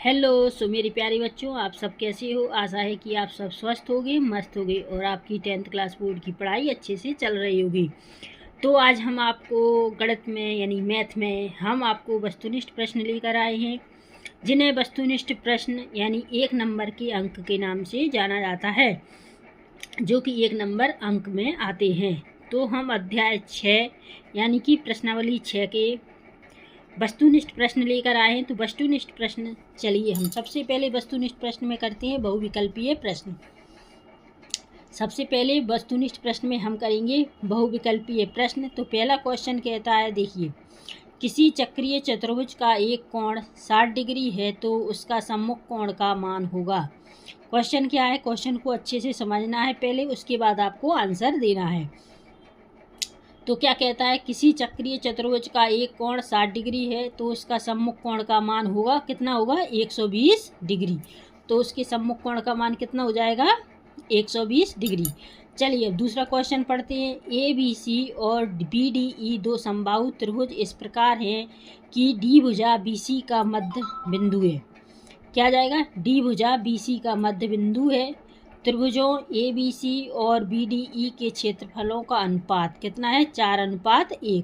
Hello. मेरे प्यारे बच्चों, आप सब कैसे हो। आशा है कि आप सब स्वस्थ होगे, मस्त होगे और आपकी 10th क्लास बोर्ड की पढ़ाई अच्छे से चल रही होगी। तो आज हम आपको गणित में यानी मैथ में हम आपको वस्तुनिष्ठ प्रश्न लेकर आए हैं, जिन्हें वस्तुनिष्ठ प्रश्न यानी 1 नंबर के अंक के नाम से जाना जाता है, जो कि 1 नंबर अंक में आते हैं। तो हम अध्याय 6 यानी कि प्रश्नावली 6 के वस्तुनिष्ठ प्रश्न लेकर आए हैं। तो वस्तुनिष्ठ प्रश्न, चलिए हम सबसे पहले वस्तुनिष्ठ प्रश्न में करते हैं बहुविकल्पीय प्रश्न। सबसे पहले वस्तुनिष्ठ प्रश्न में हम करेंगे बहुविकल्पीय प्रश्न। तो पहला क्वेश्चन कहता है, देखिए, किसी चक्रीय चतुर्भुज का एक कोण 60 डिग्री है तो उसका सम्मुख कोण का मान होगा। क्वेश्चन क्या है, क्वेश्चन को अच्छे से समझना है पहले, उसके बाद आपको आंसर देना है। तो क्या कहता है, किसी चक्रीय चतुर्भुज का एक कोण 60 डिग्री है तो उसका सम्मुख कोण का मान होगा, कितना होगा, 120 डिग्री। तो उसके सम्मुख कोण का मान कितना हो जाएगा, 120 डिग्री। चलिए अब दूसरा क्वेश्चन पढ़ते हैं। ए बी सी और बी डी ई दो समबाहु त्रिभुज इस प्रकार हैं कि डी भुजा बी सी का मध्य बिंदु है। क्या जाएगा, डी भुजा बी सी का मध्य बिंदु है। त्रिभुजों ए बी सी और बी डी ई के क्षेत्रफलों का अनुपात कितना है, 4:1।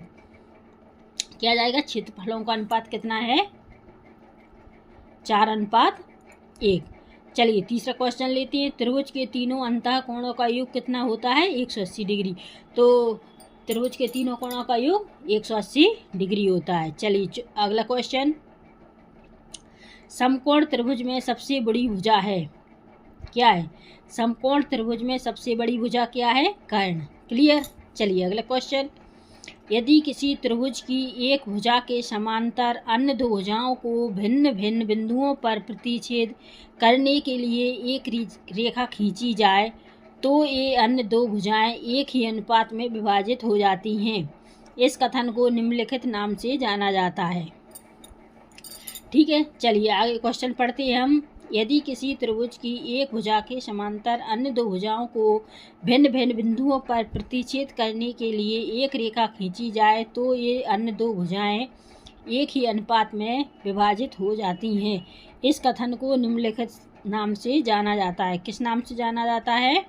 क्या जाएगा, क्षेत्रफलों का अनुपात कितना है, 4:1। चलिए तीसरा क्वेश्चन लेते हैं। त्रिभुज के तीनों अंतः कोणों का योग कितना होता है, 180 डिग्री। तो त्रिभुज के तीनों कोणों का योग 180 डिग्री होता है। चलिए अगला क्वेश्चन, समकोण त्रिभुज में सबसे बड़ी भुजा है, क्या है, समकोण त्रिभुज में सबसे बड़ी भुजा क्या है, कर्ण। क्लियर। चलिए अगला क्वेश्चन, यदि किसी त्रिभुज की एक भुजा के समांतर अन्य दो भुजाओं को भिन्न भिन्न बिंदुओं पर प्रतिच्छेद करने के लिए एक रेखा खींची जाए तो ये अन्य दो भुजाएं एक ही अनुपात में विभाजित हो जाती हैं। इस कथन को निम्नलिखित नाम से जाना जाता है। ठीक है, चलिए आगे क्वेश्चन पढ़ते हैं हम। यदि किसी त्रिभुज की एक भुजा के समांतर अन्य दो भुजाओं को भिन्न भिन्न बिंदुओं पर प्रतिच्छेद करने के लिए एक रेखा खींची जाए तो ये अन्य दो भुजाएं एक ही अनुपात में विभाजित हो जाती हैं। इस कथन को निम्नलिखित नाम से जाना जाता है। किस नाम से जाना जाता है,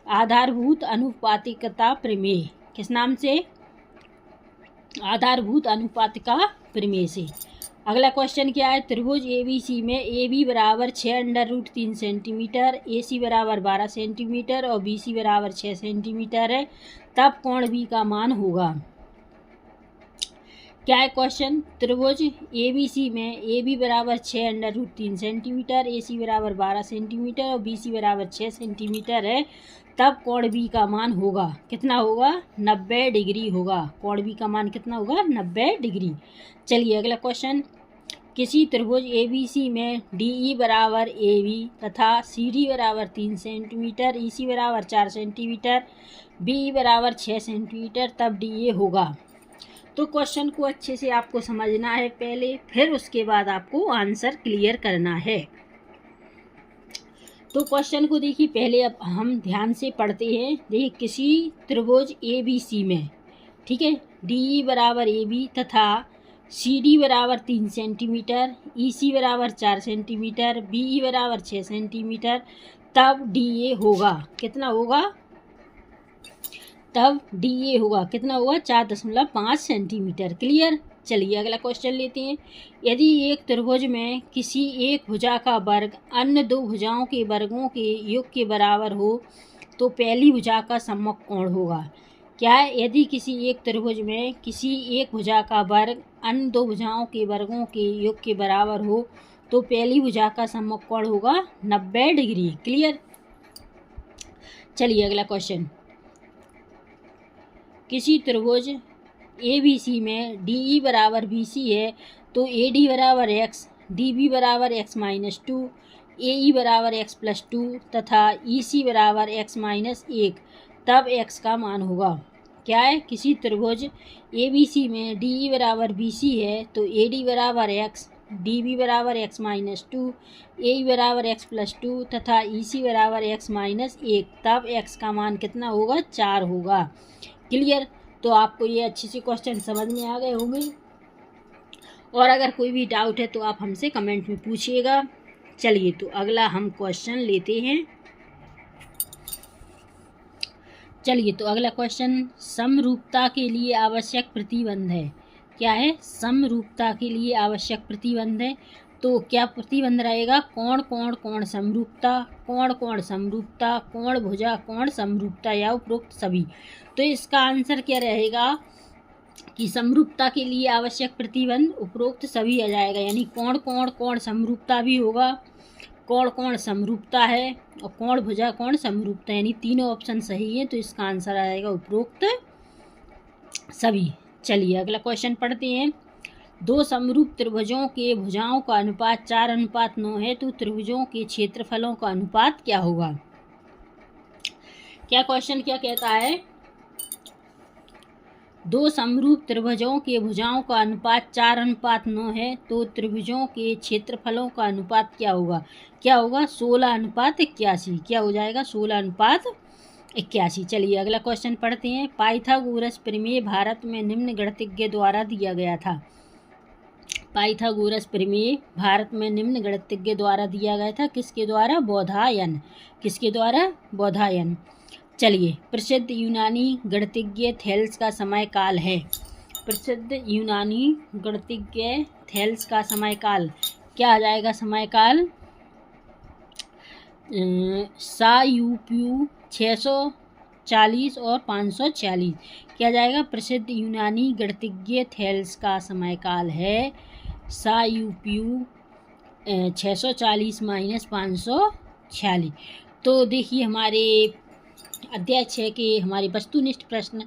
आधारभूत अनुपातिकता प्रमेय। किस नाम से, आधारभूत अनुपातिका प्रमेय से। अगला क्वेश्चन क्या है, त्रिभुज ए बी सी में ए बी बराबर 6√3 सेंटीमीटर, ए सी बराबर 12 सेंटीमीटर और बी सी बराबर 6 सेंटीमीटर है, तब कोण बी का मान होगा। क्या है क्वेश्चन, त्रिभुज ए बी सी में ए बी बराबर 6√3 सेंटीमीटर, ए सी बराबर 12 सेंटीमीटर और बी सी बराबर 6 सेंटीमीटर है, तब कोण बी का मान होगा, कितना होगा, 90 डिग्री होगा। कोण बी का मान कितना होगा, 90 डिग्री। चलिए अगला क्वेश्चन, किसी त्रिभुज ए बी सी में डी ई बराबर ए बी तथा सी डी बराबर 3 सेंटीमीटर, ई सी बराबर 4 सेंटीमीटर, बी ई बराबर 6 सेंटीमीटर, तब डी ए होगा। तो क्वेश्चन को अच्छे से आपको समझना है पहले, फिर उसके बाद आपको आंसर क्लियर करना है। तो क्वेश्चन को देखिए पहले, अब हम ध्यान से पढ़ते हैं। देखिए, किसी त्रिभुज ए बी सी में, ठीक है, डी ई बराबर ए बी तथा सी डी बराबर 3 सेंटीमीटर, ई सी बराबर 4 सेंटीमीटर, बी ई बराबर 6 सेंटीमीटर, तब डी ए होगा, कितना होगा, तब डी ए होगा, कितना होगा, 4.5 सेंटीमीटर। क्लियर। चलिए अगला क्वेश्चन लेते हैं। यदि एक त्रिभुज में किसी एक भुजा का वर्ग अन्य दो भुजाओं के वर्गों के योग के बराबर हो तो पहली भुजा का सम्मुख कोण होगा। क्या है, यदि किसी एक त्रिभुज में किसी एक भुजा का वर्ग अन्य दो भुजाओं के वर्गों के योग के बराबर हो तो पहली भुजा का सम्मुख कोण होगा 90 डिग्री। क्लियर। चलिए अगला क्वेश्चन, किसी त्रिभुज ए बी सी में डी ई बराबर बी सी है तो ए डी बराबर एक्स, डी बी बराबर x-2, ए ई बराबर x+2 तथा ई सी बराबर x-1, तब x का मान होगा। क्या है, किसी त्रिभुज ए बी सी में डी ई बराबर बी सी है तो ए डी बराबर x, डी बी बराबर x-2, ए ई बराबर x+2 तथा ई सी बराबर x-1, तब x का मान कितना होगा, 4 होगा। क्लियर। तो आपको ये अच्छे से क्वेश्चन समझ में आ गए होंगे। और अगर कोई भी डाउट है तो आप हमसे कमेंट में पूछिएगा। चलिए तो अगला हम क्वेश्चन लेते हैं। चलिए तो अगला क्वेश्चन, समरूपता के लिए आवश्यक प्रतिबंध है। क्या है? समरूपता के लिए आवश्यक प्रतिबंध है। तो क्या प्रतिबंध रहेगा? कोण कोण कोण समरूपता, कोण कोण समरूपता, कोण भुजा कोण समरूपता, या उपरोक्त सभी। तो इसका आंसर क्या रहेगा कि समरूपता के लिए आवश्यक प्रतिबंध उपरोक्त सभी आ जाएगा, यानी कोण कोण कोण समरूपता भी होगा, कोण कोण समरूपता है, और कोण भुजा कोण समरूपता, यानी तीनों ऑप्शन सही है। तो इसका आंसर आएगा उपरोक्त सभी। चलिए अगला क्वेश्चन पढ़ते हैं। दो समरूप त्रिभुजों के भुजाओं का अनुपात 4:9 है, तो त्रिभुजों के क्षेत्रफलों का अनुपात क्या होगा? क्या क्वेश्चन क्या कहता है? दो समरूप त्रिभुजों के भुजाओं का अनुपात 4:9 है, तो त्रिभुजों के क्षेत्रफलों का अनुपात क्या होगा? क्या होगा? 16:81। क्या हो जाएगा? 16:81। चलिए अगला क्वेश्चन पढ़ते हैं। पाइथागोरस प्रमेय भारत में निम्न गणितज्ञ द्वारा दिया गया था। पाइथागोरस प्रमेय भारत में निम्न गणितज्ञ द्वारा दिया गया था। किसके द्वारा? बोधायन। किसके द्वारा? बोधायन। चलिए, प्रसिद्ध यूनानी गणितज्ञ थेल्स का समय काल है। प्रसिद्ध यूनानी गणितज्ञ थेल्स का समय काल क्या आ जाएगा? समय काल सायूपीयू 640 और 546। क्या जाएगा? प्रसिद्ध यूनानी गणितज्ञ थेल्स का समय काल है सायूपीयू 640 - 546। तो देखिए हमारे अध्याय 6 के हमारे वस्तुनिष्ठ प्रश्न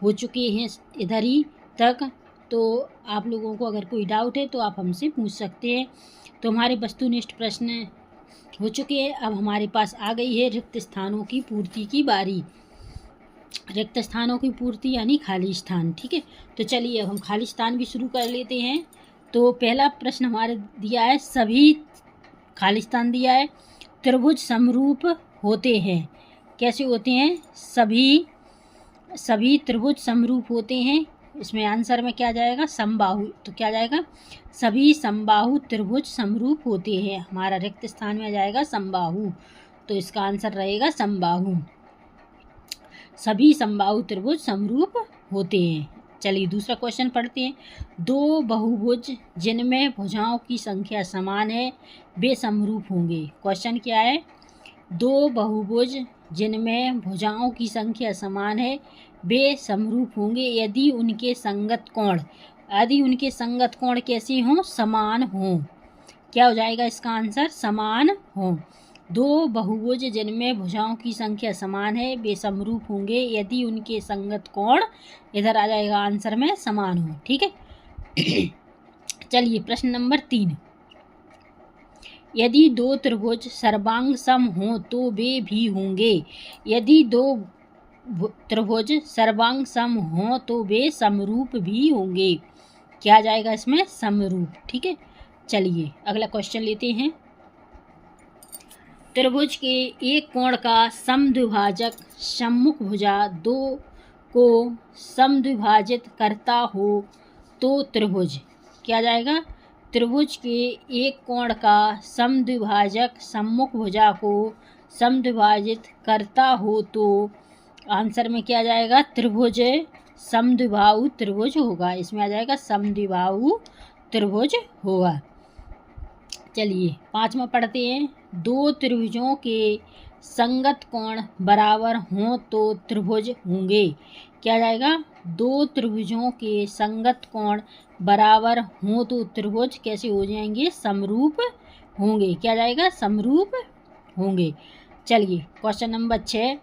हो चुके हैं इधर ही तक। तो आप लोगों को अगर कोई डाउट है तो आप हमसे पूछ सकते हैं। तो हमारे वस्तुनिष्ठ प्रश्न हो चुके हैं। अब हमारे पास आ गई है रिक्त स्थानों की पूर्ति की बारी। रिक्त स्थानों की पूर्ति यानी खाली स्थान। ठीक है, तो चलिए अब हम खाली स्थान भी शुरू कर लेते हैं। तो पहला प्रश्न हमारे दिया है, सभी खाली स्थान दिया है। त्रिभुज समरूप होते हैं। कैसे होते हैं? सभी त्रिभुज समरूप होते हैं। इसमें आंसर में क्या जाएगा? समबाहु। तो क्या जाएगा? सभी समबाहु त्रिभुज समरूप होते हैं। हमारा रिक्त स्थान में आ जाएगा समबाहु। तो इसका आंसर रहेगा समबाहु। सभी समबाहु त्रिभुज समरूप होते हैं। चलिए दूसरा क्वेश्चन पढ़ते हैं। दो बहुभुज जिनमें भुजाओं की संख्या समान है, वे समरूप होंगे। क्वेश्चन क्या है? दो बहुभुज जिनमें भुजाओं की संख्या समान है, वे समरूप होंगे यदि उनके संगत कोण कैसे हों? समान हों। क्या हो जाएगा इसका आंसर? समान हों। दो बहुभुज जिनमें भुजाओं की संख्या समान है, वे समरूप होंगे यदि उनके संगत कोण, इधर आ जाएगा आंसर में, समान हो। ठीक है। चलिए प्रश्न नंबर 3। यदि दो त्रिभुज सर्वांग सम हों तो वे भी होंगे। यदि दो त्रिभुज सर्वांग सम हों तो वे समरूप भी होंगे। क्या जाएगा इसमें? समरूप। ठीक है, चलिए अगला क्वेश्चन लेते हैं। त्रिभुज के एक कोण का समद्विभाजक सम्मुख भुजा दो को समद्विभाजित करता हो तो त्रिभुज। क्या जाएगा? त्रिभुज के एक कोण का समद्विभाजक सम्मुख भुजा को समद्विभाजित करता हो तो आंसर में क्या जाएगा? त्रिभुज समद्विबाहु त्रिभुज होगा। इसमें आ जाएगा समद्विबाहु त्रिभुज होगा। चलिए पांचवा पढ़ते हैं। दो त्रिभुजों के संगत कोण बराबर हों तो त्रिभुज होंगे। क्या जाएगा? दो त्रिभुजों के संगत कोण बराबर हों तो त्रिभुज कैसे हो जाएंगे? समरूप होंगे। क्या जाएगा? समरूप होंगे। चलिए क्वेश्चन नंबर 6।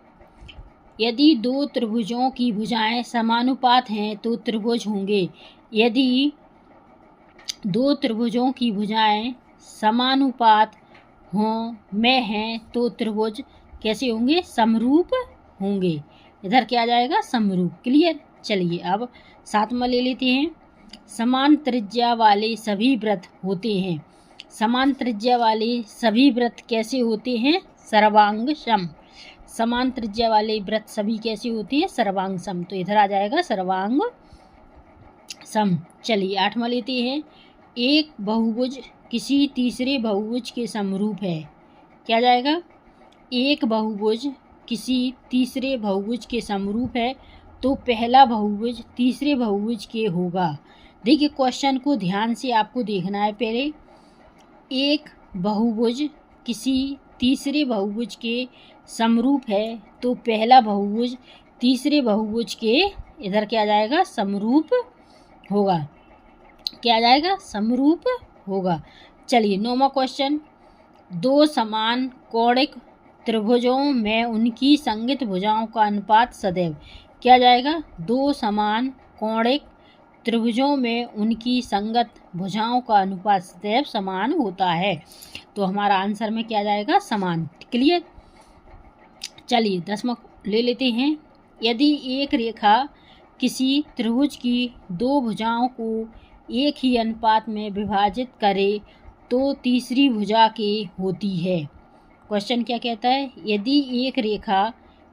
यदि दो त्रिभुजों की भुजाएं समानुपात हैं तो त्रिभुज होंगे। यदि दो त्रिभुजों की भुजाएं समानुपात में हैं तो त्रिभुज कैसे होंगे? समरूप होंगे। इधर क्या आ जाएगा? समरूप। क्लियर। चलिए अब 7वां ले लेते हैं। समान त्रिज्या वाले सभी वृत्त होते हैं। समान त्रिज्या वाले सभी वृत्त कैसे होते हैं? सर्वांग सम। समान त्रिज्या वाले वृत्त सभी कैसे होते हैं? सर्वांग सम। तो इधर आ जाएगा सर्वांग सम। चलिए 8वां लेते हैं। एक बहुभुज किसी तीसरे बहुभुज के समरूप है। क्या जाएगा? एक बहुभुज किसी तीसरे बहुभुज के समरूप है तो पहला बहुभुज तीसरे बहुभुज के होगा। देखिए क्वेश्चन को ध्यान से आपको देखना है। पहले एक बहुभुज किसी तीसरे बहुभुज के समरूप है तो पहला बहुभुज तीसरे बहुभुज के इधर क्या जाएगा? समरूप होगा। क्या जाएगा? समरूप होगा। चलिए 9वां क्वेश्चन, दो समान कोणिक त्रिभुजों में उनकी संगत भुजाओं का अनुपात सदैव। क्या जाएगा? दो समान कोणिक त्रिभुजों में उनकी संगत भुजाओं का अनुपात सदैव समान होता है। तो हमारा आंसर में क्या जाएगा? समान। क्लियर? चलिए 10वां ले लेते हैं। यदि एक रेखा किसी त्रिभुज की दो भुजाओं को एक ही अनुपात में विभाजित करे तो तीसरी भुजा के होती है। क्वेश्चन क्या कहता है? यदि एक रेखा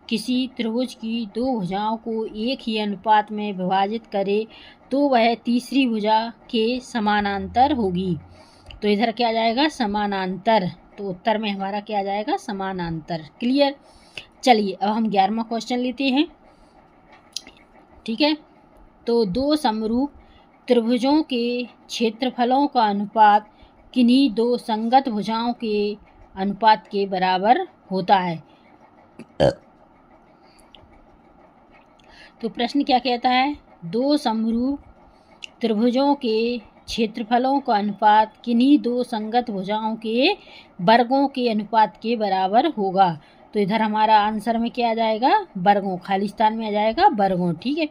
किसी त्रिभुज की दो भुजाओं को एक ही अनुपात में विभाजित करे तो वह तीसरी भुजा के समानांतर होगी। तो इधर क्या जाएगा? समानांतर। तो उत्तर में हमारा क्या जाएगा? समानांतर। क्लियर? चलिए अब हम 11वां क्वेश्चन लेते हैं। ठीक है, तो दो समरूप त्रिभुजों के क्षेत्रफलों का अनुपात किन्हीं दो संगत भुजाओं के अनुपात के बराबर होता है। तो प्रश्न क्या कहता है? दो समरूप त्रिभुजों के क्षेत्रफलों का अनुपात किन्हीं दो संगत भुजाओं के वर्गों के अनुपात के बराबर होगा। तो इधर हमारा आंसर में क्या आ जाएगा? वर्गों। खाली स्थान में आ जाएगा वर्गों। ठीक है,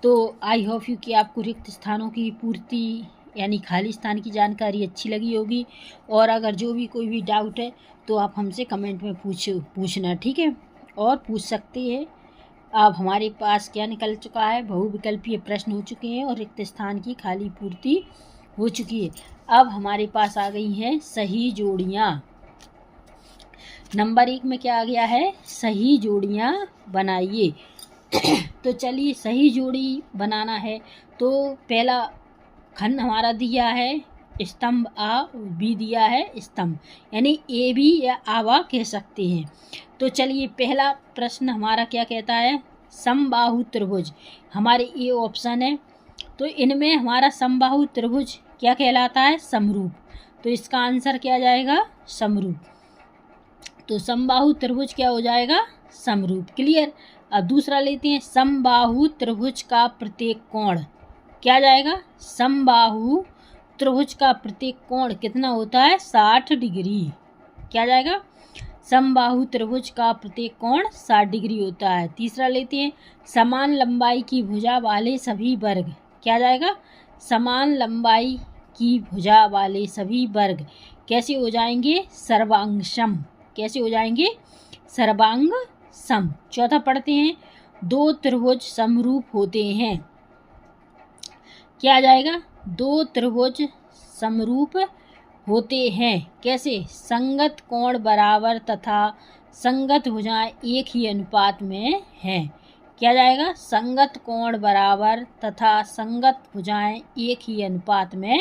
तो आई होप यू कि आपको रिक्त स्थानों की पूर्ति यानी खाली स्थान की जानकारी अच्छी लगी होगी। और अगर जो भी कोई भी डाउट है तो आप हमसे कमेंट में पूछना। ठीक है, और पूछ सकते हैं। अब हमारे पास क्या निकल चुका है? बहुविकल्पीय प्रश्न हो चुके हैं और रिक्त स्थान की खाली पूर्ति हो चुकी है। अब हमारे पास आ गई हैं सही जोड़ियाँ। नंबर 1 में क्या आ गया है? सही जोड़ियाँ बनाइए। तो चलिए सही जोड़ी बनाना है तो पहला खंड हमारा दिया है स्तंभ आ, बी दिया है स्तंभ, यानी ए बी या आवा कह सकते हैं। तो चलिए पहला प्रश्न हमारा क्या कहता है? समबाहु त्रिभुज। हमारे ए ऑप्शन है। तो इनमें हमारा समबाहु त्रिभुज क्या कहलाता है? समरूप। तो इसका आंसर क्या जाएगा? समरूप। तो समबाहु त्रिभुज क्या हो जाएगा? समरूप। क्लियर? अब दूसरा लेते हैं, समबाहु त्रिभुज का प्रत्येक कोण क्या जाएगा? समबाहु त्रिभुज का प्रत्येक कोण कितना होता है? 60 डिग्री। क्या जाएगा? समबाहु त्रिभुज का प्रत्येक कोण 60 डिग्री होता है। तीसरा लेते हैं, समान लंबाई की भुजा वाले सभी वर्ग। क्या जाएगा? समान लंबाई की भुजा वाले सभी वर्ग कैसे हो जाएंगे? सर्वांग सम। कैसे हो जाएंगे? सर्वांग सम। चौथा पढ़ते हैं, दो त्रिभुज समरूप होते हैं। क्या जाएगा? दो त्रिभुज समरूप होते हैं कैसे? संगत कोण बराबर तथा संगत भुजाएं एक ही अनुपात में हैं। क्या जाएगा? संगत कोण बराबर तथा संगत भुजाएं एक ही अनुपात में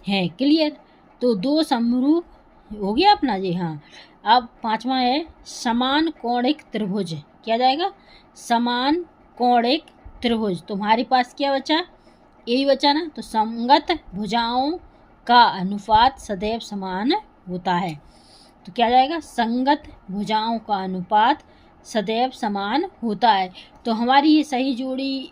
हैं। क्लियर? तो दो समरूप हो गया अपना जी। हाँ, अब 5वां है समान कोणिक त्रिभुज। क्या जाएगा? समान कोणिक त्रिभुज। तुम्हारे पास क्या बचा? यही बचा ना। तो संगत भुजाओं का अनुपात सदैव समान होता है। तो क्या जाएगा? संगत भुजाओं का अनुपात सदैव समान होता है। तो हमारी ये सही जोड़ी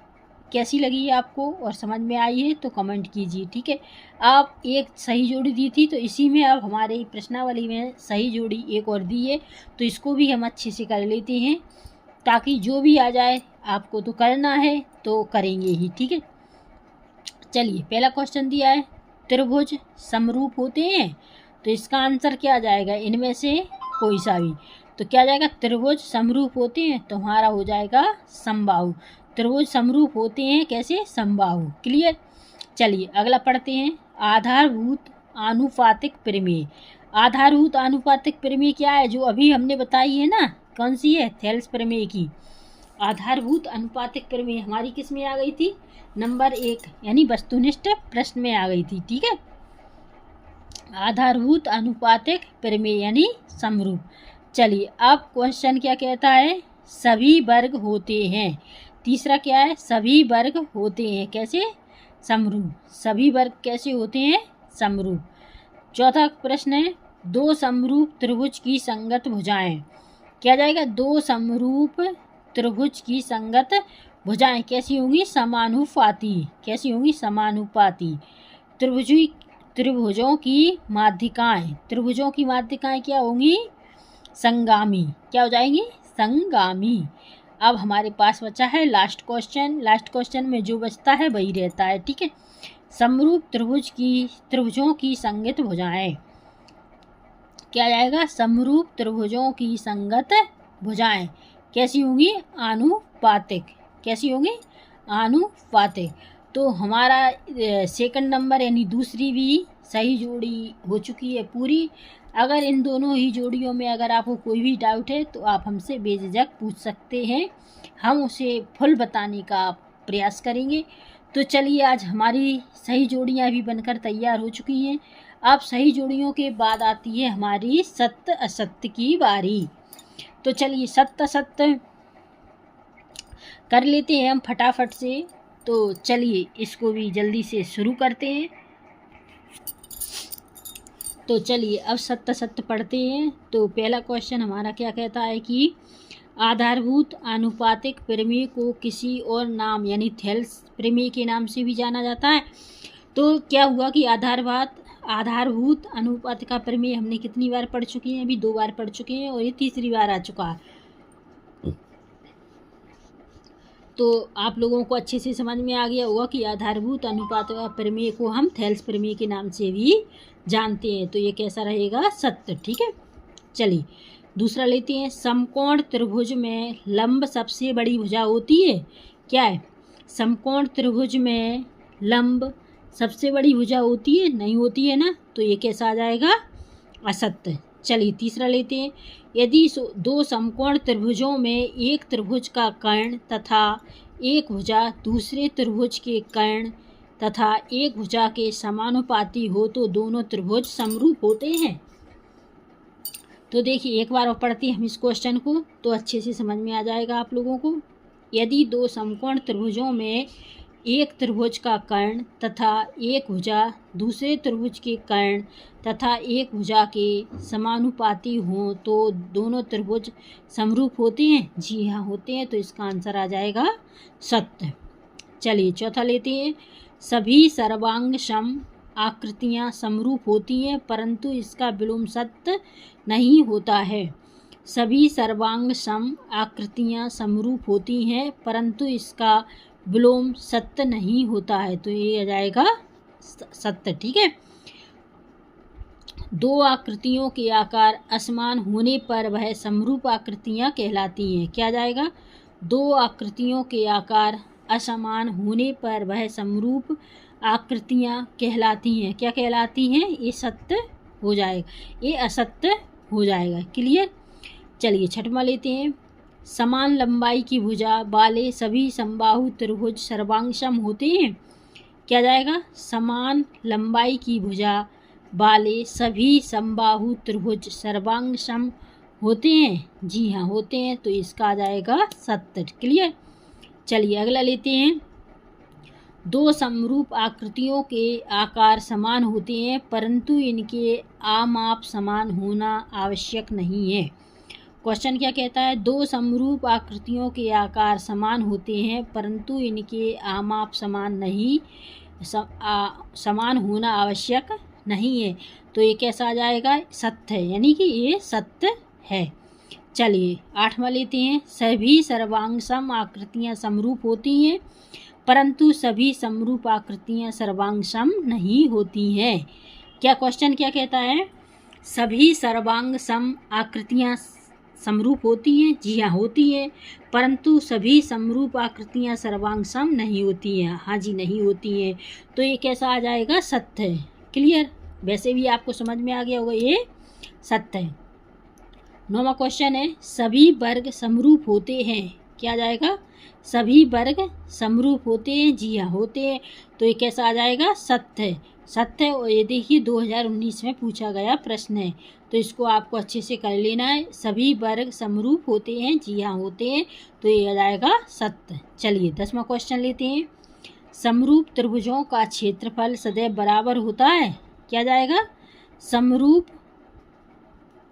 कैसी लगी है आपको और समझ में आई है तो कमेंट कीजिए। ठीक है, आप एक सही जोड़ी दी थी तो इसी में अब हमारे प्रश्नावली में सही जोड़ी एक और दी है तो इसको भी हम अच्छे से कर लेते हैं ताकि जो भी आ जाए आपको तो करना है तो करेंगे ही। ठीक है, चलिए पहला क्वेश्चन दिया है, त्रिभुज समरूप होते हैं। तो इसका आंसर क्या आ जाएगा? इनमें से कोई सा भी। तो क्या जाएगा? त्रिभुज समरूप होते हैं तो हमारा हो जाएगा समबाहु। त्रिभुज समरूप होते हैं कैसे? समबाहु। क्लियर? चलिए अगला पढ़ते हैं, आधारभूत आनुपातिक प्रमेय। आधारभूत आनुपातिक प्रमेय क्या है? जो अभी हमने बताई है ना, कौन सी है? थेल्स प्रमेय की। आधारभूत अनुपातिक प्रमेय हमारी किस में आ गई थी? नंबर 1 यानी वस्तुनिष्ठ प्रश्न में आ गई थी। ठीक है, आधारभूत अनुपातिक प्रमेय यानी समरूप। चलिए अब क्वेश्चन क्या कहता है, सभी वर्ग होते हैं। तीसरा क्या है, सभी वर्ग होते हैं कैसे, समरूप। सभी वर्ग कैसे होते हैं, समरूप। चौथा प्रश्न है, दो समरूप त्रिभुज की संगत भुजाएं। क्या जाएगा, दो समरूप त्रिभुज की संगत भुजाएं कैसी होंगी, समानुपाती। कैसी होंगी, समानुपाती। त्रिभुजों की माध्यिकाएं, त्रिभुजों की माध्यिकाएं क्या होंगी, संगामी। क्या हो जाएंगी, संगामी। अब हमारे पास बचा है लास्ट क्वेश्चन। लास्ट क्वेश्चन में जो बचता है वही रहता है, ठीक है। समरूप त्रिभुजों की संगत भुजाएं। क्या जाएगा, समरूप त्रिभुजों की संगत भुजाएं कैसी होंगी, आनुपातिक। कैसी होंगी, आनुपातिक। तो हमारा सेकंड नंबर यानी दूसरी भी सही जोड़ी हो चुकी है पूरी। अगर इन दोनों ही जोड़ियों में अगर आपको कोई भी डाउट है तो आप हमसे बेझिझक पूछ सकते हैं, हम उसे फुल बताने का प्रयास करेंगे। तो चलिए आज हमारी सही जोड़ियां भी बनकर तैयार हो चुकी हैं। अब सही जोड़ियों के बाद आती है हमारी सत्य असत्य की बारी। तो चलिए सत्य असत्य कर लेते हैं हम फटाफट से। तो चलिए इसको भी जल्दी से शुरू करते हैं। तो चलिए अब सत्य सत्य पढ़ते हैं। तो पहला क्वेश्चन हमारा क्या कहता है कि आधारभूत आनुपातिक प्रमेय को किसी और नाम यानी थेल्स प्रमेय के नाम से भी जाना जाता है। तो क्या हुआ कि आधारभूत अनुपात का प्रमेय हमने कितनी बार पढ़ चुके हैं, अभी 2 बार पढ़ चुके हैं और ये तीसरी बार आ चुका है। तो आप लोगों को अच्छे से समझ में आ गया होगा कि आधारभूत अनुपात का प्रमेय को हम थेल्स प्रमेय के नाम से भी जानते हैं। तो ये कैसा रहेगा, सत्य, ठीक है। चलिए दूसरा लेते हैं, समकोण त्रिभुज में लंब सबसे बड़ी भुजा होती है। क्या है, समकोण त्रिभुज में लंब सबसे बड़ी भुजा होती है, नहीं होती है ना। तो ये कैसा आ जाएगा, असत्य। चलिए तीसरा लेते हैं, यदि दो समकोण त्रिभुजों में एक त्रिभुज का कर्ण तथा एक भुजा दूसरे त्रिभुज के कर्ण तथा एक भुजा के समानुपाती हो तो दोनों त्रिभुज समरूप होते हैं। तो देखिए एक बार और पढ़ते हैं हम इस क्वेश्चन को तो अच्छे से समझ में आ जाएगा आप लोगों को। यदि दो समकोण त्रिभुजों में एक त्रिभुज का कर्ण तथा एक भुजा दूसरे त्रिभुज के कर्ण तथा एक भुजा के समानुपाती हों तो दोनों त्रिभुज समरूप होते हैं। जी हाँ होते हैं। तो इसका आंसर आ जाएगा सत्य। चलिए चौथा लेते हैं, सभी सर्वांग सम आकृतियाँ समरूप होती हैं परंतु इसका विलोम सत्य नहीं होता है। सभी सर्वांग सम आकृतियाँ समरूप होती हैं परंतु इसका विलोम सत्य नहीं होता है। तो ये आ जाएगा सत्य, ठीक है। दो आकृतियों के आकार असमान होने पर वह समरूप आकृतियाँ कहलाती हैं। क्या जाएगा, दो आकृतियों के आकार असमान होने पर वह समरूप आकृतियाँ कहलाती हैं। क्या कहलाती हैं, ये सत्य हो जाएगा, ये असत्य हो जाएगा। क्लियर। चलिए छठवां लेते हैं, समान लंबाई की भुजा वाले सभी समबाहु त्रिभुज सर्वांग सम होते हैं। क्या जाएगा, समान लंबाई की भुजा वाले सभी समबाहु त्रिभुज सर्वांग सम होते हैं। जी हाँ होते हैं। तो इसका आ जाएगा सत्य। क्लियर। चलिए अगला लेते हैं, दो समरूप आकृतियों के आकार समान होते हैं परंतु इनके आमाप समान होना आवश्यक नहीं है। क्वेश्चन क्या कहता है, दो समरूप आकृतियों के आकार समान होते हैं परंतु इनके आमाप समान होना आवश्यक नहीं है। तो ये कैसा आ जाएगा, सत्य है, यानी कि ये सत्य है। चलिए आठवां लेते हैं, सभी सर्वांग सम आकृतियाँ समरूप होती हैं परंतु सभी समरूप आकृतियाँ सर्वांग सम नहीं होती हैं। क्या क्वेश्चन क्या कहता है, सभी सर्वांग सम आकृतियाँ समरूप होती हैं। जी हाँ होती हैं परंतु सभी समरूप आकृतियाँ सर्वांग सम नहीं होती हैं। हाँ जी नहीं होती हैं। तो ये कैसा आ जाएगा, सत्य है। क्लियर। वैसे भी आपको समझ में आ गया होगा ये सत्य है। 9वां क्वेश्चन है, सभी वर्ग समरूप होते हैं। क्या जाएगा, सभी वर्ग समरूप होते हैं। जी हाँ होते हैं। तो ये कैसा आ जाएगा, सत्य है। सत्य है। और ये देखिए 2019 में पूछा गया प्रश्न है, तो इसको आपको अच्छे से कर लेना है। सभी वर्ग समरूप होते हैं, जी हाँ होते हैं, तो ये आ जाएगा सत्य। चलिए 10वां क्वेश्चन लेते हैं। समरूप त्रिभुजों का क्षेत्रफल सदैव बराबर होता है, क्या जाएगा? समरूप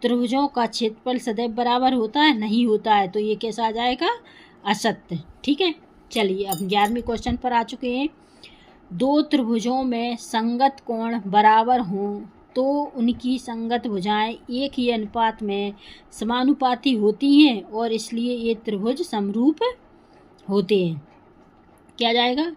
त्रिभुजों का क्षेत्रफल सदैव बराबर होता है, नहीं होता है, तो ये कैसा आ जाएगा? असत्य। ठीक है, चलिए अब 11वें क्वेश्चन पर आ चुके हैं। दो त्रिभुजों में संगत कोण बराबर हों तो उनकी संगत भुजाएं एक ही अनुपात में समानुपाती होती हैं और इसलिए ये त्रिभुज समरूप होते हैं। क्या जाएगा?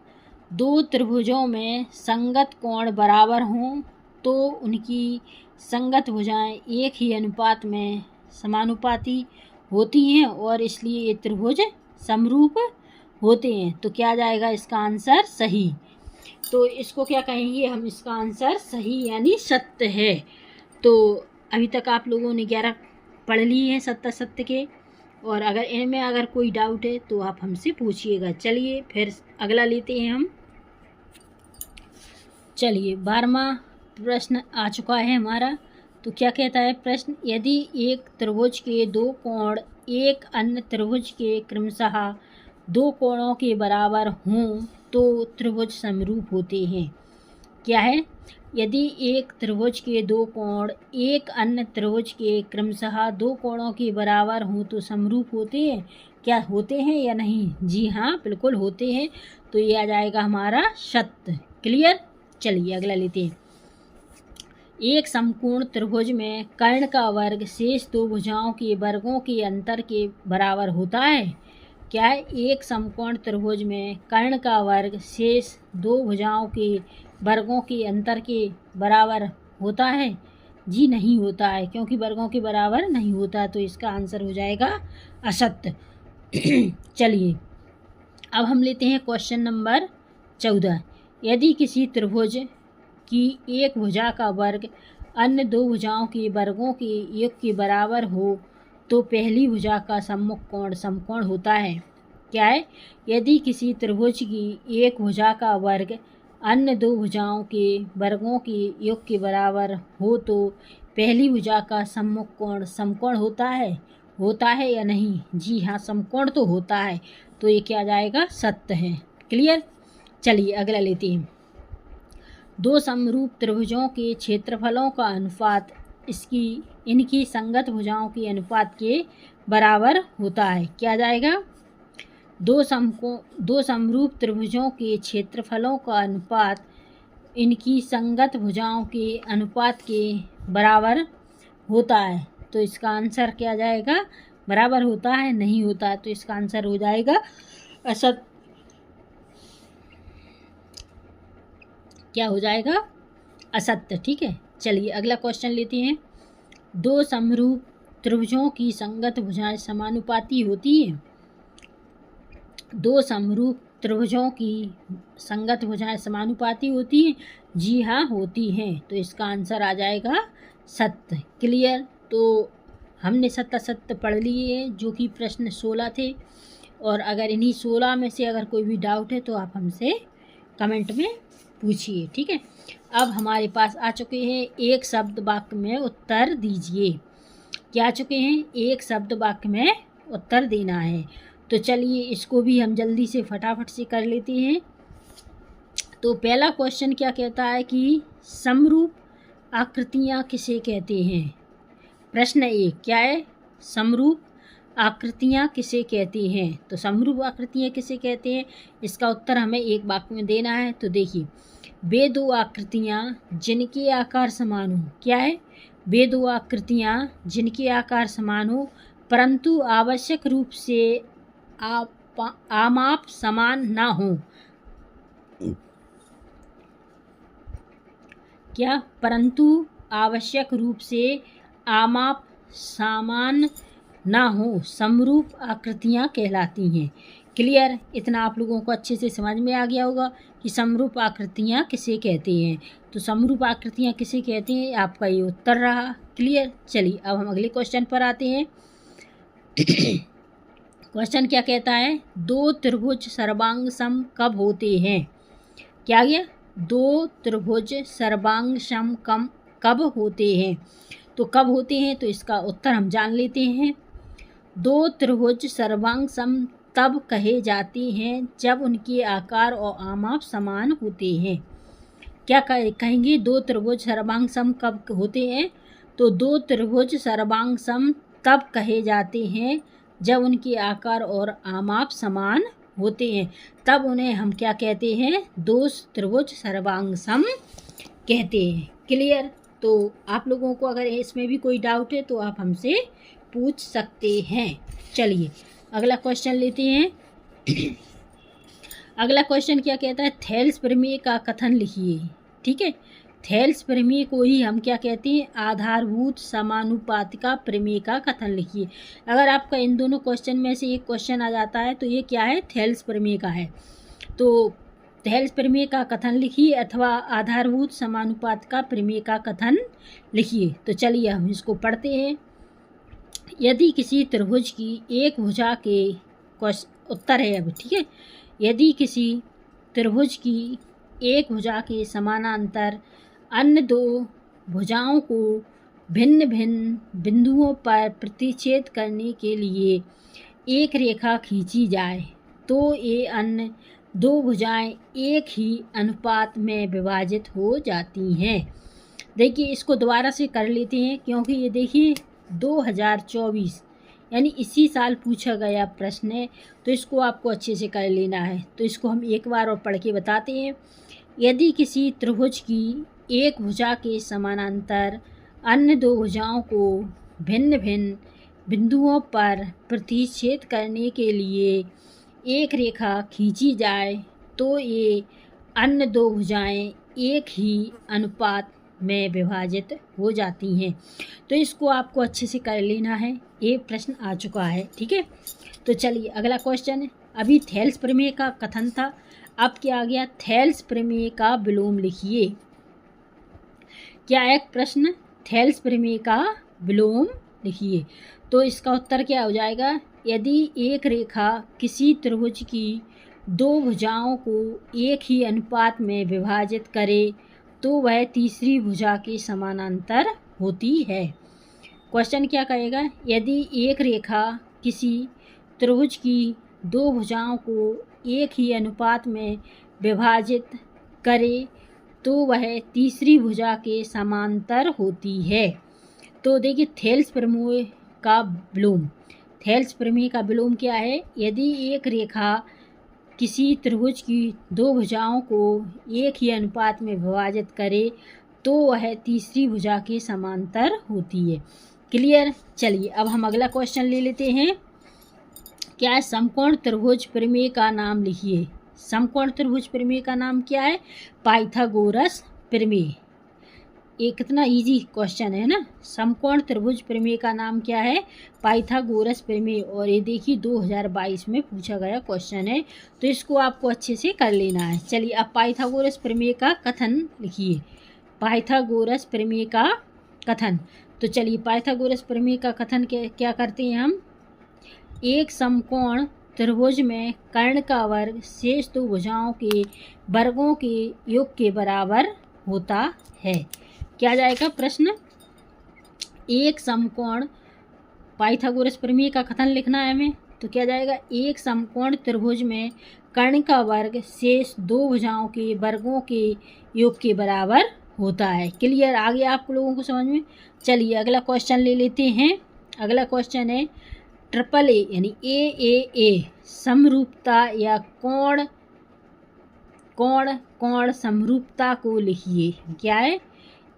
दो त्रिभुजों में संगत कोण बराबर हों तो उनकी संगत भुजाएं एक ही अनुपात में समानुपाती होती हैं और इसलिए ये त्रिभुज समरूप होते हैं। तो क्या जाएगा इसका आंसर? सही। तो इसको क्या कहेंगे हम? इसका आंसर सही यानी सत्य है। तो अभी तक आप लोगों ने 11 पढ़ लिए हैं सत्य सत्य के, और अगर इनमें अगर कोई डाउट है तो आप हमसे पूछिएगा। चलिए फिर अगला लेते हैं हम। चलिए 12वां प्रश्न आ चुका है हमारा। तो क्या कहता है प्रश्न? यदि एक त्रिभुज के दो कोण एक अन्य त्रिभुज के क्रमशः दो कोणों के बराबर हों तो त्रिभुज समरूप होते हैं। क्या है? यदि एक त्रिभुज के दो कोण एक अन्य त्रिभुज के क्रमशः दो कोणों के बराबर हों तो समरूप होते हैं। क्या होते हैं या नहीं? जी हाँ बिल्कुल होते हैं। तो ये आ जाएगा हमारा सत्य। क्लियर? चलिए अगला लेते हैं। एक समकोण त्रिभुज में कर्ण का वर्ग शेष दो भुजाओं के वर्गों के अंतर के बराबर होता है। क्या है? एक समकोण त्रिभुज में कर्ण का वर्ग शेष दो भुजाओं के वर्गों के अंतर के बराबर होता है। जी नहीं होता है, क्योंकि वर्गों के बराबर नहीं होता, तो इसका आंसर हो जाएगा असत्य। चलिए अब हम लेते हैं क्वेश्चन नंबर 14। यदि किसी त्रिभुज की एक भुजा का वर्ग अन्य दो भुजाओं के वर्गों के योग के बराबर हो तो पहली भुजा का सम्मुख कोण समकोण होता है। क्या है? यदि किसी त्रिभुज की एक भुजा का वर्ग अन्य दो भुजाओं के वर्गों के योग के बराबर हो तो पहली भुजा का सम्मुख कोण समकोण होता है या नहीं? जी हाँ समकोण तो होता है, तो ये क्या जाएगा? सत्य है। क्लियर? चलिए अगला लेते हैं। दो समरूप त्रिभुजों के क्षेत्रफलों का अनुपात इनकी संगत भुजाओं के अनुपात के बराबर होता है। क्या जाएगा? दो समरूप त्रिभुजों के क्षेत्रफलों का अनुपात इनकी संगत भुजाओं के अनुपात के बराबर होता है। तो इसका आंसर क्या जाएगा? बराबर होता है, नहीं होता है, तो इसका आंसर हो जाएगा असत्य। क्या हो जाएगा? असत्य। ठीक है, चलिए अगला क्वेश्चन लेते हैं। दो समरूप त्रिभुजों की संगत भुजाएं समानुपाती होती हैं। दो समरूप त्रिभुजों की संगत भुजाएं समानुपाती होती हैं। जी हाँ होती हैं, तो इसका आंसर आ जाएगा सत्य। क्लियर? तो हमने सत्य सत्य पढ़ लिए हैं, जो कि प्रश्न 16 थे, और अगर इन्हीं 16 में से अगर कोई भी डाउट है तो आप हमसे कमेंट में पूछिए। ठीक है, अब हमारे पास आ चुके हैं एक शब्द वाक्य में उत्तर दीजिए। क्या आ चुके हैं? एक शब्द वाक्य में उत्तर देना है। तो चलिए इसको भी हम जल्दी से फटाफट से कर लेते हैं। तो पहला क्वेश्चन क्या कहता है कि समरूप आकृतियाँ किसे कहते हैं? प्रश्न 1 क्या है? समरूप आकृतियाँ किसे कहते हैं? तो समरूप आकृतियाँ किसे कहते हैं, इसका उत्तर हमें एक वाक्य में देना है। तो देखिए, वे दो आकृतियाँ जिनके आकार समान हो। क्या है? वे दो आकृतियाँ जिनके आकार समान हो परंतु आवश्यक रूप से आमाप समान ना हो। क्या? परंतु आवश्यक रूप से आमाप समान ना हो समरूप आकृतियाँ कहलाती हैं। क्लियर? इतना आप लोगों को अच्छे से समझ में आ गया होगा कि समरूप आकृतियाँ किसे कहते हैं। तो समरूप आकृतियाँ किसे कहते हैं, आपका ये उत्तर रहा। क्लियर? चलिए अब हम अगले क्वेश्चन पर आते हैं। क्वेश्चन क्या कहता है? दो त्रिभुज सर्वांग सम कब होते हैं? क्या गया? दो त्रिभुज सर्वांग सम कब होते हैं? तो कब होते हैं, तो इसका उत्तर हम जान लेते हैं। दो त्रिभुज सर्वांग सम तब कहे जाते हैं जब उनके आकार और आमाप समान होते हैं। क्या कहेंगे? दो त्रिभुज सर्वांग सम कब होते हैं? तो दो त्रिभुज सर्वांग सम तब कहे जाते हैं जब उनके आकार और आमाप समान होते हैं, तब उन्हें हम क्या कहते हैं? दो त्रिभुज सर्वांग सम कहते हैं। क्लियर? तो आप लोगों को अगर इसमें भी कोई डाउट है तो आप हमसे पूछ सकते हैं। चलिए अगला क्वेश्चन लेते हैं। अगला क्वेश्चन क्या कहता है? थेल्स प्रमेय का कथन लिखिए। ठीक है, थेल्स प्रमेय को ही हम क्या कहते हैं? आधारभूत समानुपातिका प्रमेय का कथन लिखिए। अगर आपका इन दोनों क्वेश्चन में से एक क्वेश्चन आ जाता है तो ये क्या है? थेल्स प्रमेय का है। तो थेल्स प्रमेय का कथन लिखिए अथवा आधारभूत समानुपातिका प्रमेय का कथन लिखिए। तो चलिए हम इसको पढ़ते हैं। यदि किसी त्रिभुज की एक भुजा के उत्तर है अब, ठीक है, यदि किसी त्रिभुज की एक भुजा के समानांतर अन्य दो भुजाओं को भिन्न भिन्न बिंदुओं पर प्रतिच्छेद करने के लिए एक रेखा खींची जाए तो ये अन्य दो भुजाएं एक ही अनुपात में विभाजित हो जाती हैं। देखिए इसको दोबारा से कर लेते हैं क्योंकि ये देखिए 2024 यानी इसी साल पूछा गया प्रश्न है, तो इसको आपको अच्छे से कर लेना है। तो इसको हम एक बार और पढ़ के बताते हैं। यदि किसी त्रिभुज की एक भुजा के समानांतर अन्य दो भुजाओं को भिन्न भिन्न बिंदुओं पर प्रतिच्छेद करने के लिए एक रेखा खींची जाए तो ये अन्य दो भुजाएं एक ही अनुपात में विभाजित हो जाती हैं। तो इसको आपको अच्छे से कर लेना है, ये प्रश्न आ चुका है। ठीक है, तो चलिए अगला क्वेश्चन है। अभी थेल्स प्रमेय का कथन था, अब क्या आ गया? थेल्स प्रमेय का विलोम लिखिए। क्या एक प्रश्न? थेल्स प्रमेय का विलोम लिखिए। तो इसका उत्तर क्या हो जाएगा? यदि एक रेखा किसी त्रिभुज की दो भुजाओं को एक ही अनुपात में विभाजित करे तो वह तीसरी भुजा के समानांतर होती है। क्वेश्चन क्या कहेगा? यदि एक रेखा किसी त्रिभुज की दो भुजाओं को एक ही अनुपात में विभाजित करे तो वह तीसरी भुजा के समांतर होती है। तो देखिए थेल्स प्रमेय का विलोम, थेल्स प्रमेय का विलोम क्या है? यदि एक रेखा किसी त्रिभुज की दो भुजाओं को एक ही अनुपात में विभाजित करे तो वह तीसरी भुजा के समांतर होती है। क्लियर? चलिए अब हम अगला क्वेश्चन ले लेते हैं। क्या है? समकोण त्रिभुज प्रमेय का नाम लिखिए। समकोण त्रिभुज प्रमेय का नाम क्या है? पाइथागोरस प्रमेय। ये कितना इजी क्वेश्चन है ना। समकोण त्रिभुज प्रमेय का नाम क्या है? पाइथागोरस प्रमेय। और ये देखिए 2022 में पूछा गया क्वेश्चन है, तो इसको आपको अच्छे से कर लेना है। चलिए अब पाइथागोरस प्रमेय का कथन लिखिए। पाइथागोरस प्रमेय का कथन, तो चलिए पाइथागोरस प्रमेय का कथन क्या करते हैं हम? एक समकोण त्रिभुज में कर्ण का वर्ग शेष दो भुजाओं के वर्गों के योग के बराबर होता है। क्या जाएगा प्रश्न? एक समकोण, पाइथागोरस प्रमेय का कथन लिखना है हमें, तो क्या जाएगा? एक समकोण त्रिभुज में कर्ण का वर्ग शेष दो भुजाओं के वर्गों के योग के बराबर होता है। क्लियर? आ गया आप लोगों को समझ में? चलिए अगला क्वेश्चन ले लेते हैं। अगला क्वेश्चन है ट्रिपल ए यानी ए समरूपता या कोण समरूपता को लिखिए। क्या है?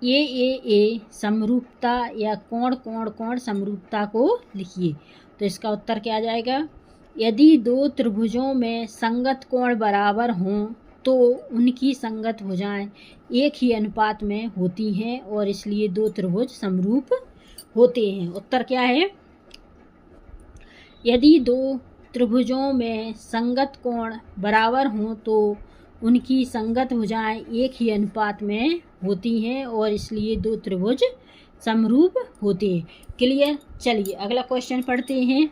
ए समरूपता या कोण समरूपता को लिखिए। तो इसका उत्तर क्या आ जाएगा? यदि दो त्रिभुजों में संगत कोण बराबर हों तो उनकी संगत भुजाएं एक ही अनुपात में होती हैं और इसलिए दो त्रिभुज समरूप होते हैं। उत्तर क्या है? यदि दो त्रिभुजों में संगत कोण बराबर हों तो उनकी संगत भुजाएं एक ही अनुपात में होती हैं और इसलिए दो त्रिभुज समरूप होते हैं। क्लियर? चलिए अगला क्वेश्चन पढ़ते हैं।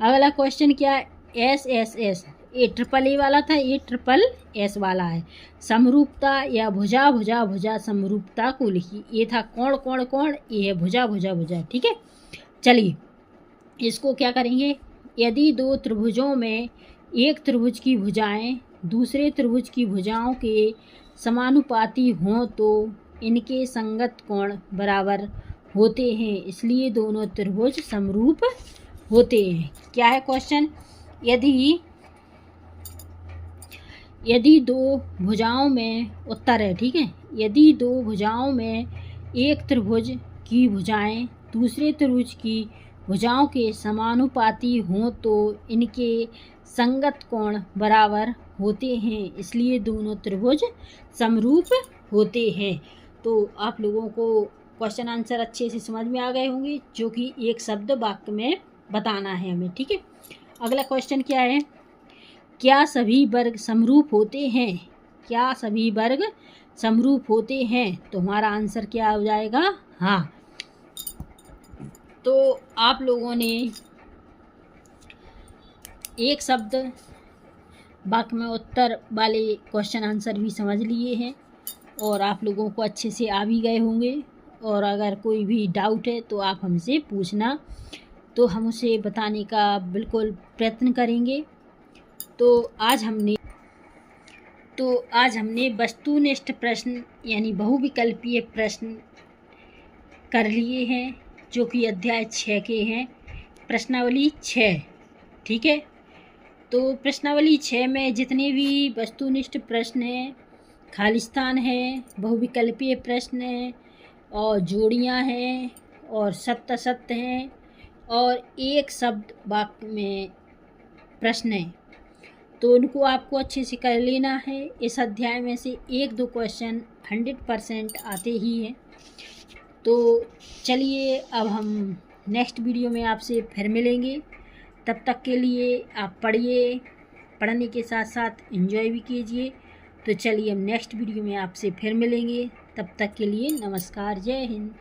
अगला क्वेश्चन क्या है? एस ए ट्रिपल ए वाला था, ये ट्रिपल एस वाला है। समरूपता या भुजा भुजा भुजा समरूपता को लिखिए। ये था कोण कोण कोण, ये है भुजा भुजा भुजा। ठीक है, चलिए इसको क्या करेंगे। यदि दो त्रिभुजों में एक त्रिभुज की भुजाएं दूसरे त्रिभुज की भुजाओं के समानुपाती हों तो इनके संगत कोण बराबर होते हैं, इसलिए दोनों त्रिभुज समरूप होते हैं। क्या है क्वेश्चन, यदि दो भुजाओं में उत्तर है, ठीक है, यदि दो भुजाओं में एक त्रिभुज की भुजाएं दूसरे त्रिभुज की भुजाओं के समानुपाती हों तो इनके संगत कोण बराबर होते हैं, इसलिए दोनों त्रिभुज समरूप होते हैं। तो आप लोगों को क्वेश्चन आंसर अच्छे से समझ में आ गए होंगे, जो कि एक शब्द वाक्य में बताना है हमें। ठीक है, अगला क्वेश्चन क्या है, क्या सभी वर्ग समरूप होते हैं? क्या सभी वर्ग समरूप होते हैं? तो हमारा आंसर क्या हो जाएगा, हाँ। तो आप लोगों ने एक शब्द वाक्य में उत्तर वाले क्वेश्चन आंसर भी समझ लिए हैं और आप लोगों को अच्छे से आ भी गए होंगे। और अगर कोई भी डाउट है तो आप हमसे पूछना, तो हम उसे बताने का बिल्कुल प्रयत्न करेंगे। तो आज हमने वस्तुनिष्ठ प्रश्न यानी बहुविकल्पीय प्रश्न कर लिए हैं, जो कि अध्याय 6 के हैं, प्रश्नावली 6। ठीक है, तो प्रश्नावली 6 में जितने भी वस्तुनिष्ठ प्रश्न हैं, खालिस्तान है, बहुविकल्पीय प्रश्न हैं और जोड़ियां हैं और सत्य असत्य हैं और एक शब्द वाक्य में प्रश्न है, तो उनको आपको अच्छे से कर लेना है। इस अध्याय में से 1-2 क्वेश्चन 100% आते ही हैं। तो चलिए अब हम नेक्स्ट वीडियो में आपसे फिर मिलेंगे। तब तक के लिए आप पढ़िए, पढ़ने के साथ साथ एंजॉय भी कीजिए। तो चलिए हम नेक्स्ट वीडियो में आपसे फिर मिलेंगे। तब तक के लिए नमस्कार, जय हिंद।